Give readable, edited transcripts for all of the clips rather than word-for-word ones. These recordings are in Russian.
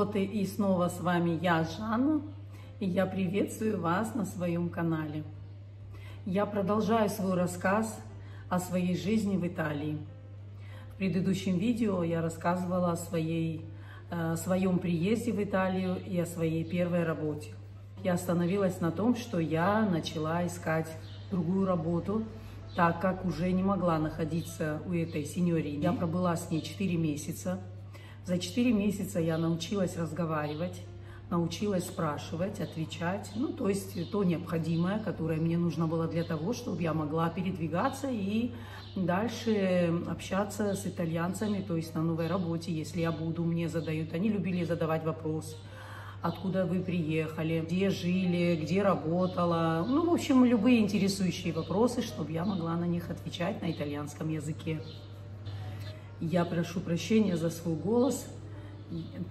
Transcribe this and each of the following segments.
работы, и снова с вами я, Жанна, и я приветствую вас на своем канале. Я продолжаю свой рассказ о своей жизни в Италии. В предыдущем видео я рассказывала о своем приезде в Италию и о своей первой работе. Я остановилась на том, что я начала искать другую работу, так как уже не могла находиться у этой сеньорины. Я пробыла с ней 4 месяца. За 4 месяца я научилась разговаривать, научилась спрашивать, отвечать, то есть то необходимое, которое мне нужно было для того, чтобы я могла передвигаться и дальше общаться с итальянцами, то есть на новой работе, если я буду, мне задают. Они любили задавать вопросы: откуда вы приехали, где жили, где работала, в общем, любые интересующие вопросы, чтобы я могла на них отвечать на итальянском языке. Я прошу прощения за свой голос,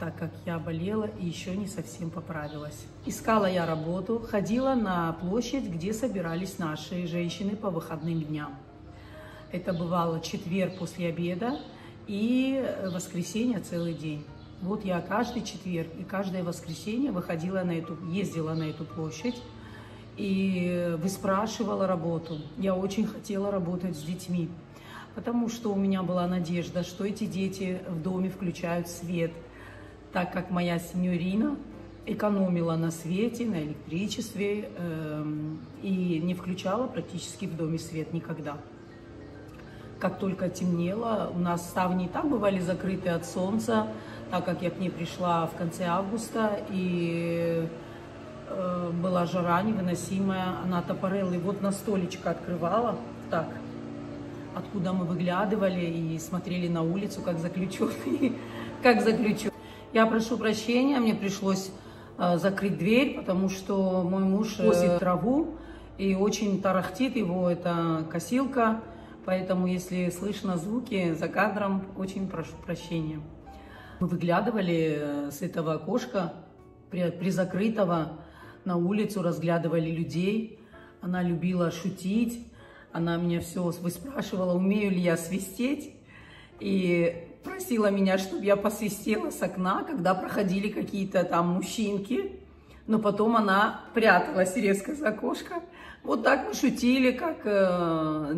так как я болела и еще не совсем поправилась. Искала я работу, ходила на площадь, где собирались наши женщины по выходным дням. Это бывало четверг после обеда и воскресенье целый день. Вот я каждый четверг и каждое воскресенье ездила на эту площадь и выспрашивала работу. Я очень хотела работать с детьми, потому что у меня была надежда, что эти дети в доме включают свет, так как моя сеньорина экономила на свете, на электричестве и не включала практически в доме свет никогда. Как только темнело, у нас ставни и так бывали закрыты от солнца, так как я к ней пришла в конце августа, и была жара невыносимая, она топореллы вот на столечко открывала, так, откуда мы выглядывали и смотрели на улицу, как заключенные, Я прошу прощения, мне пришлось закрыть дверь, потому что мой муж косит траву, и очень тарахтит его эта косилка, поэтому если слышно звуки за кадром, очень прошу прощения. Мы выглядывали с этого окошка, призакрытого, на улицу, разглядывали людей. Она любила шутить, она меня все выспрашивала, умею ли я свистеть, и просила меня, чтобы я посвистела с окна, когда проходили какие-то там мужчинки, но потом она пряталась резко за окошко. Вот так мы шутили, как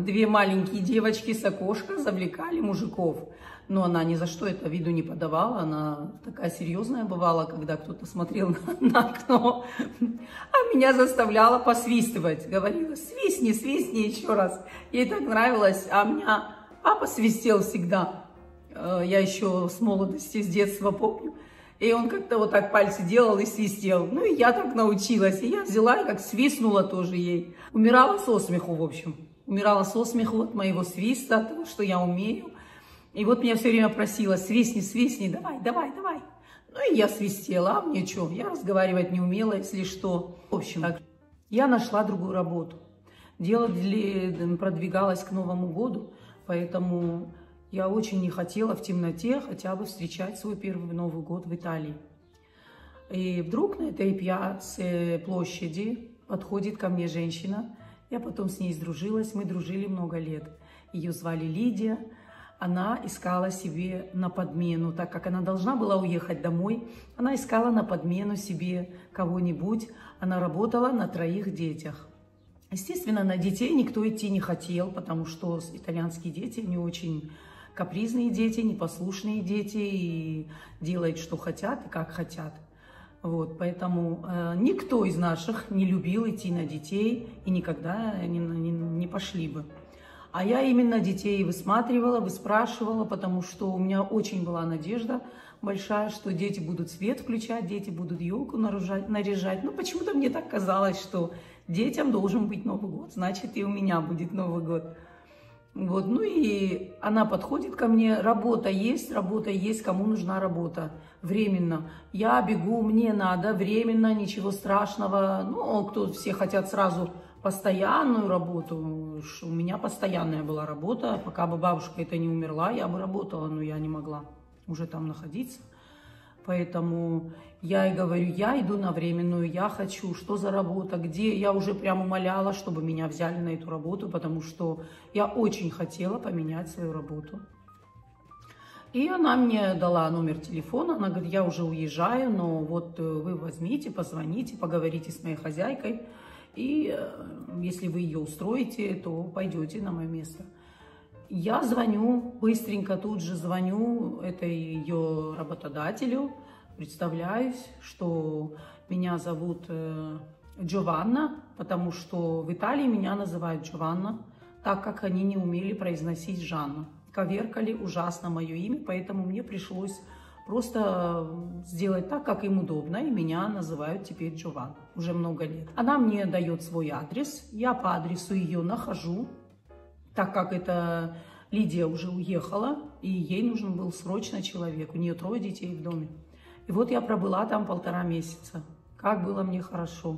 две маленькие девочки с окошка завлекали мужиков. Но она ни за что это виду не подавала, она такая серьезная бывала, когда кто-то смотрел на окно, а меня заставляла посвистывать. Говорила: свистни, свистни еще раз. Ей так нравилось, а меня папа свистел всегда. Я еще с молодости, с детства помню. И он как-то вот так пальцы делал и свистел. И я так научилась. И я взяла и как свистнула тоже ей. Умирала со смеху, в общем. Умирала со смеху от моего свиста, от того, что я умею. И вот меня все время просила: свистни, свистни, давай, давай, давай. И я свистела, а мне что? Я разговаривать не умела, если что. В общем, так, я нашла другую работу. Дело продвигалось к Новому году, поэтому я очень не хотела в темноте хотя бы встречать свой первый Новый год в Италии. И вдруг на этой площади подходит ко мне женщина. Я потом с ней сдружилась, мы дружили много лет. Ее звали Лидия. Она искала себе на подмену, так как она должна была уехать домой. Она искала на подмену себе кого-нибудь. Она работала на 3 детях. Естественно, на детей никто идти не хотел, потому что итальянские дети не очень капризные дети, непослушные дети, и делают, что хотят и как хотят. Вот, поэтому никто из наших не любил идти на детей и никогда не пошли бы. А я именно детей высматривала, выспрашивала, потому что у меня очень была надежда большая, что дети будут свет включать, дети будут елку наряжать. Почему-то мне так казалось, что детям должен быть Новый год, значит, и у меня будет Новый год. Вот, и она подходит ко мне: работа есть, кому нужна работа? Временно. Я бегу, мне надо, временно, ничего страшного. Все хотят сразу постоянную работу. У меня постоянная была работа. Пока бы бабушка это не умерла, я бы работала, но я не могла уже там находиться. Поэтому я и говорю: я иду на временную, я хочу, что за работа, где. Я уже прям умоляла, чтобы меня взяли на эту работу, потому что я очень хотела поменять свою работу. И она мне дала номер телефона, она говорит, я уже уезжаю, но вот вы возьмите, позвоните, поговорите с моей хозяйкой, и если вы ее устроите, то пойдете на мое место. Я звоню, быстренько тут же звоню этой ее работодателю, представляюсь, что меня зовут Джованна, потому что в Италии меня называют Джованна, так как они не умели произносить Жанна. Коверкали ужасно мое имя, поэтому мне пришлось просто сделать так, как им удобно, и меня называют теперь Джованна уже много лет. Она мне дает свой адрес, я по адресу ее нахожу, так как это Лидия уже уехала, и ей нужен был срочно человек, у нее 3 детей в доме. И вот я пробыла там 1,5 месяца, как было мне хорошо.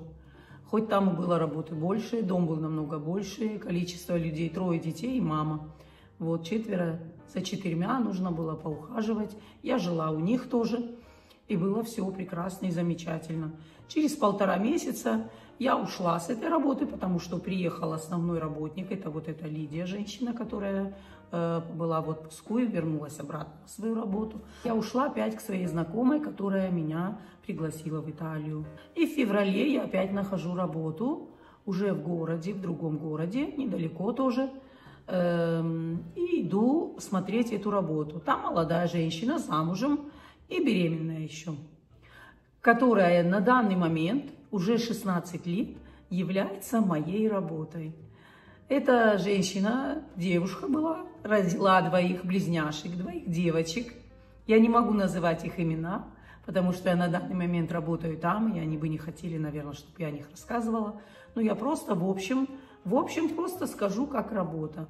Хоть там и было работы больше, дом был намного больше, количество людей, 3 детей и мама. Вот 4 за 4 нужно было поухаживать. Я жила у них тоже, и было все прекрасно и замечательно. Через 1,5 месяца я ушла с этой работы, потому что приехал основной работник, это вот эта Лидия, женщина, которая была в отпуску и вернулась обратно в свою работу. Я ушла опять к своей знакомой, которая меня пригласила в Италию. И в феврале я опять нахожу работу, уже в городе, в другом городе, недалеко тоже. И иду смотреть эту работу. Там молодая женщина, замужем и беременная еще, которая на данный момент уже 16 лет является моей работой. Эта женщина, девушка была, родила 2 близняшек, 2 девочек. Я не могу называть их имена, потому что я на данный момент работаю там, и они бы не хотели, наверное, чтобы я о них рассказывала. Но я просто в общем, просто скажу, как работа.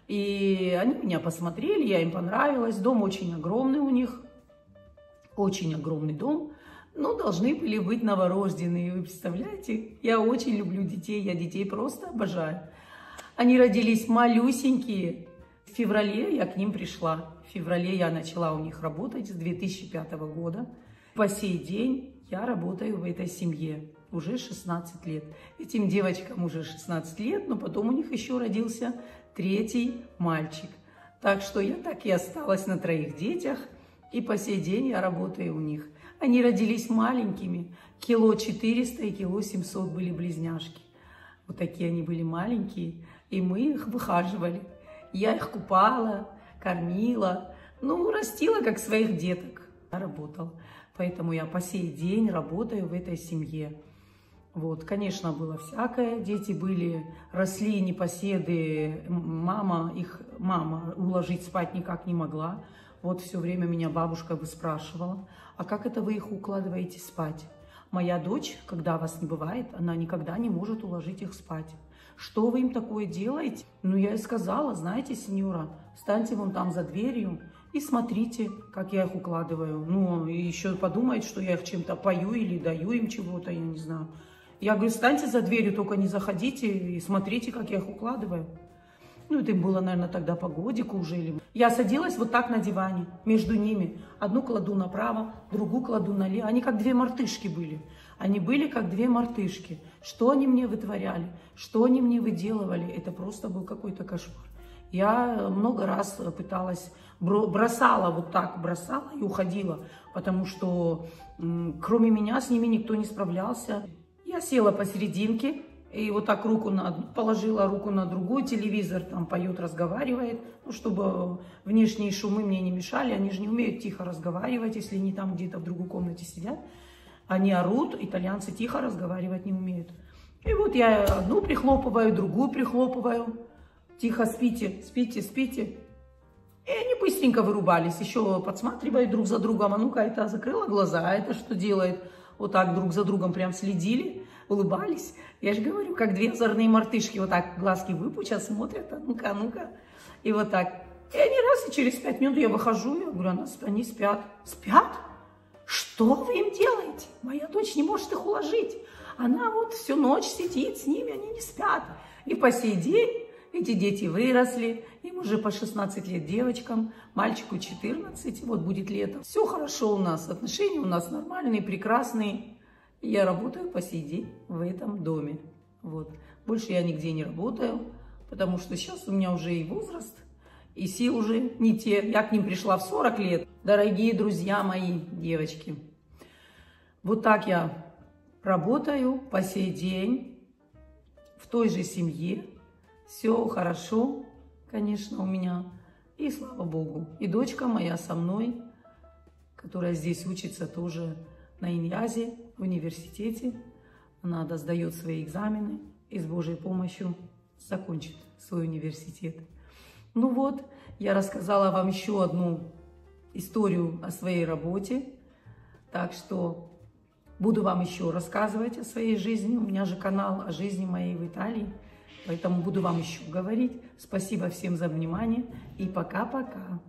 И они меня посмотрели, я им понравилась. Дом очень огромный у них, очень огромный дом. Но должны были быть новорожденные, вы представляете? Я очень люблю детей, я детей просто обожаю. Они родились малюсенькие. В феврале я к ним пришла. В феврале я начала у них работать с 2005 года. По сей день я работаю в этой семье. Уже 16 лет. Этим девочкам уже 16 лет, но потом у них еще родился 3-й мальчик. Так что я так и осталась на 3 детях, и по сей день я работаю у них. Они родились маленькими, 400 кг и 700 кг были близняшки. Вот такие они были маленькие, и мы их выхаживали. Я их купала, кормила, ну, растила как своих деток. Я работала, поэтому я по сей день работаю в этой семье. Вот, конечно, было всякое. Дети росли непоседы. Мама уложить спать никак не могла. Вот все время меня бабушка выспрашивала, а как это вы их укладываете спать? Моя дочь, когда вас не бывает, она никогда не может уложить их спать. Что вы им такое делаете? Ну, я и сказала, знаете, сеньора, встаньте вон там за дверью и смотрите, как я их укладываю. Ну, и еще подумает, что я их чем-то пою или даю им чего-то, я не знаю. Я говорю, встаньте за дверью, только не заходите и смотрите, как я их укладываю. Ну, это им было, наверное, тогда по годику уже. Я садилась вот так на диване, между ними. Одну кладу направо, другую кладу налево. Они как 2 мартышки были. Они были как 2 мартышки. Что они мне вытворяли, что они мне выделывали, это просто был какой-то кошмар. Я много раз пыталась, бросала вот так, бросала и уходила, потому что кроме меня с ними никто не справлялся. Я села посерединке и вот так положила руку на другую, телевизор там поет, разговаривает, ну, чтобы внешние шумы мне не мешали, они же не умеют тихо разговаривать, если они там где-то в другой комнате сидят. Они орут, итальянцы тихо разговаривать не умеют. И вот я одну прихлопываю, другую прихлопываю, тихо спите, спите, спите. И они быстренько вырубались, еще подсматривают друг за другом, а ну-ка, это закрыла глаза, а это что делает? Вот так друг за другом прям следили, улыбались. Я же говорю, как 2 озорные мартышки, вот так глазки выпучат, смотрят, а ну-ка, а ну-ка. И вот так. И они раз, и через 5 минут я выхожу, я говорю, они спят. Спят? Что вы им делаете? Моя дочь не может их уложить. Она вот всю ночь сидит с ними, они не спят. И по сей день эти дети выросли, им уже по 16 лет девочкам, мальчику 14, вот будет лето. Все хорошо у нас, отношения у нас нормальные, прекрасные. Я работаю по сей день в этом доме. Вот. Больше я нигде не работаю, потому что сейчас у меня уже и возраст, и сил уже не те. Я к ним пришла в 40 лет. Дорогие друзья мои, девочки, вот так я работаю по сей день в той же семье. Все хорошо, конечно, у меня. И слава Богу. И дочка моя со мной, которая здесь учится тоже на Иньязе, в университете. Она сдает свои экзамены и с Божьей помощью закончит свой университет. Ну вот, я рассказала вам еще одну историю о своей работе. Так что буду вам еще рассказывать о своей жизни. У меня же канал о жизни моей в Италии. Поэтому буду вам еще говорить. Спасибо всем за внимание. И пока-пока.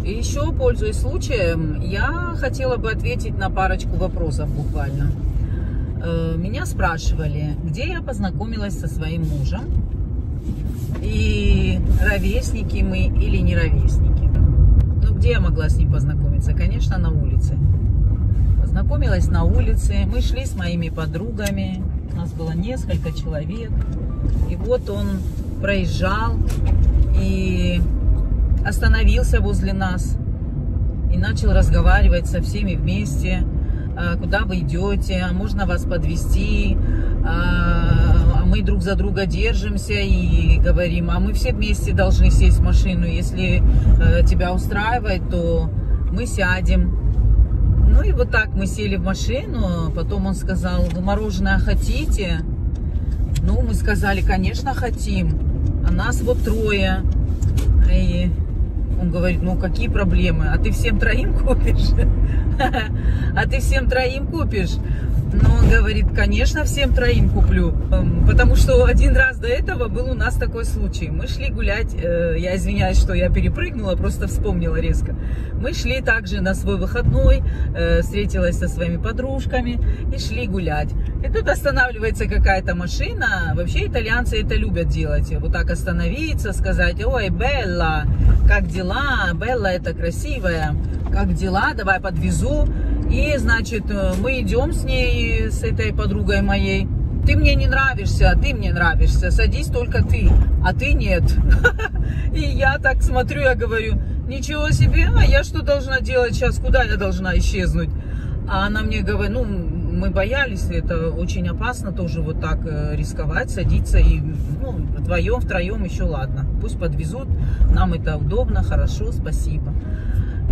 И еще, пользуясь случаем, я хотела бы ответить на парочку вопросов буквально. Меня спрашивали, где я познакомилась со своим мужем. И ровесники мы или не ровесники. Ну, где я могла с ним познакомиться? Конечно, на улице. Познакомилась на улице. Мы шли с моими подругами. У нас было несколько человек. И вот он проезжал и остановился возле нас. И начал разговаривать со всеми вместе. Куда вы идете? Можно вас подвезти? А мы друг за друга держимся и говорим, а мы все вместе должны сесть в машину. Если тебя устраивает, то мы сядем. Ну и вот так мы сели в машину. Потом он сказал, вы мороженое хотите? Ну, мы сказали, конечно, хотим. А нас вот трое. И он говорит, ну какие проблемы? А ты всем троим купишь? А ты всем троим купишь? Ну, он говорит, конечно, всем троим куплю. Потому что один раз до этого был у нас такой случай. Мы шли гулять, я извиняюсь, что я перепрыгнула, просто вспомнила резко. Мы шли также на свой выходной, встретилась со своими подружками и шли гулять. И тут останавливается какая-то машина. Вообще итальянцы это любят делать. Вот так остановиться, сказать, ой, Белла, как дела? Белла это красивая. Как дела? Давай подвезу. И, значит, мы идем с ней, с этой подругой моей. Ты мне не нравишься, а ты мне нравишься. Садись только ты, а ты нет. И я так смотрю, я говорю, ничего себе, а я что должна делать сейчас? Куда я должна исчезнуть? А она мне говорит, ну, мы боялись, это очень опасно тоже вот так рисковать, садиться. И, ну, вдвоем, втроем еще ладно. Пусть подвезут, нам это удобно, хорошо, спасибо.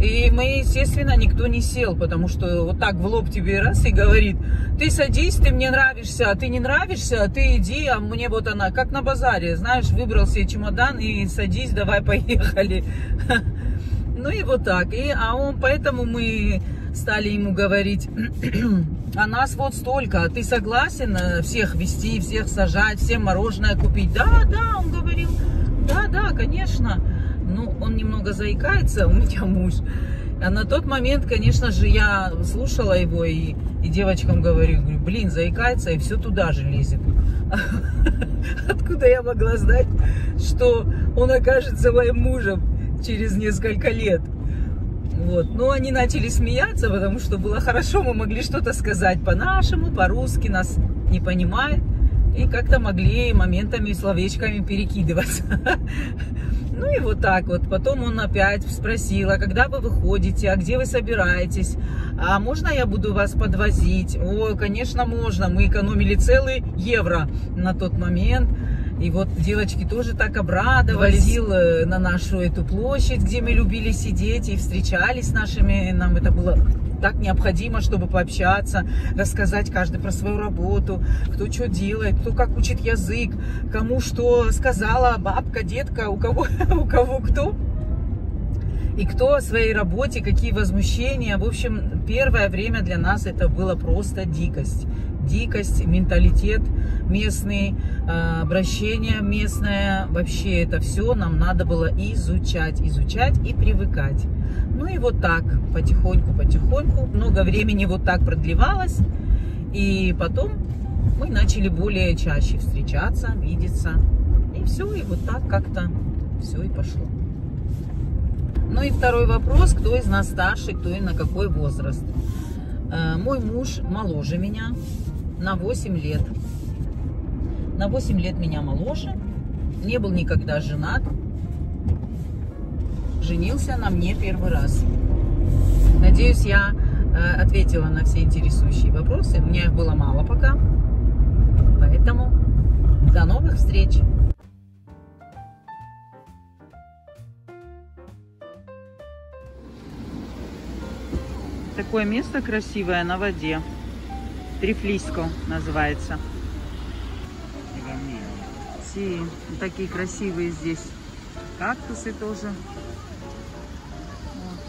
И мы, естественно, никто не сел, потому что вот так в лоб тебе раз и говорит, ты садись, ты мне нравишься, а ты не нравишься, а ты иди, а мне вот она, как на базаре, знаешь, выбрал себе чемодан и садись, давай поехали. Ну и вот так, поэтому мы стали ему говорить, а нас вот столько, а ты согласен всех везти, всех сажать, всем мороженое купить? Да, он говорил, да, конечно. Ну, он немного заикается, у меня муж. А на тот момент, конечно же, я слушала его и девочкам говорю, блин, заикается и все туда же лезет. Откуда я могла знать, что он окажется моим мужем через несколько лет? Вот. Но они начали смеяться, потому что было хорошо, мы могли что-то сказать по-нашему, по-русски, нас не понимают. И как-то могли моментами словечками перекидываться. Ну и вот так вот. Потом он опять спросил, а когда вы выходите, а где вы собираетесь? А можно я буду вас подвозить? Ой, конечно, можно. Мы экономили целый евро на тот момент. И вот девочки тоже так обрадовались. Возил на нашу эту площадь, где мы любили сидеть и встречались с нашими. Нам это было так необходимо, чтобы пообщаться, рассказать каждый про свою работу, кто что делает, кто как учит язык, кому что сказала бабка, детка, у кого кто. И кто о своей работе, какие возмущения. В общем, первое время для нас это было просто дикость. Дикость, менталитет местный, обращение местное. Вообще это все нам надо было изучать и привыкать. Ну и вот так, потихоньку. Много времени вот так продлевалось. И потом мы начали более чаще встречаться, видеться. И все, и вот так как-то все и пошло. Ну и второй вопрос, кто из нас старше, кто и на какой возраст. Мой муж моложе меня на 8 лет. На 8 лет меня моложе. Не был никогда женат. женился на мне первый раз. Надеюсь, я ответила на все интересующие вопросы. У меня их было мало пока. Поэтому до новых встреч! Такое место красивое на воде. Трифлиско называется. Такие красивые здесь кактусы тоже. Вот.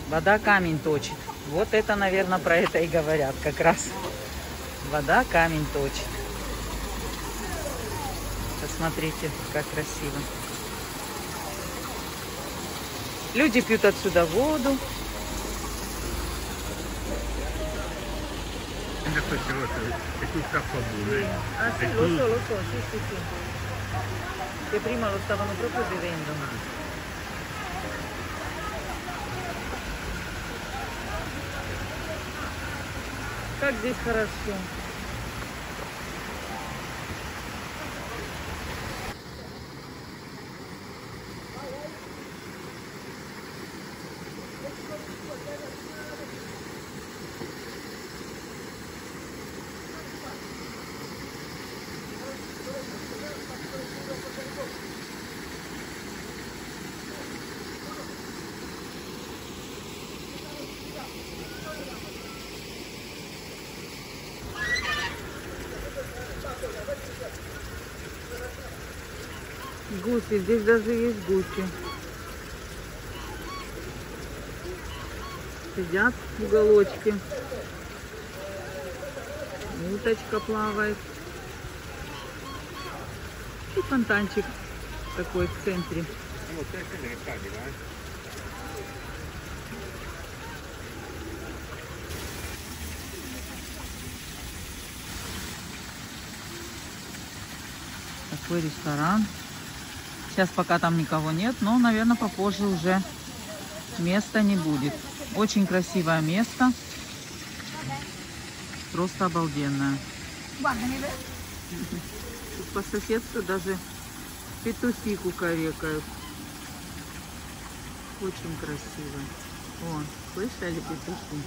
Вода камень точит. Вот это, наверное, про это и говорят как раз. Вода камень точит. Посмотрите, как красиво. Люди пьют отсюда воду. Ah sì, lo so, sì. Che prima lo stavano proprio bevendo. Как здесь хорошо. Гуси, здесь даже есть гуси. Сидят в уголочке. Уточка плавает. И фонтанчик такой в центре. Такой ресторан. Сейчас пока там никого нет, но, наверное, попозже уже места не будет. Очень красивое место. Просто обалденное. Тут по соседству даже петухи кукарекают. Очень красиво. О, слышали петухи?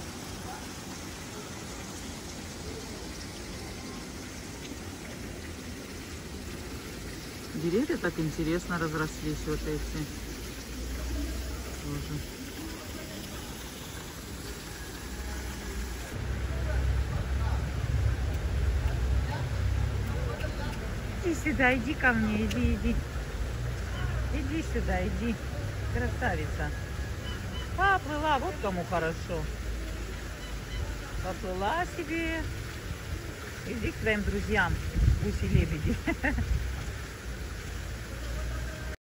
Деревья так интересно разрослись, вот эти. Тоже. Иди сюда, иди ко мне, иди. Иди сюда, иди. Красавица. Поплыла, вот кому хорошо. Поплыла себе. Иди к твоим друзьям, гуси-лебеди.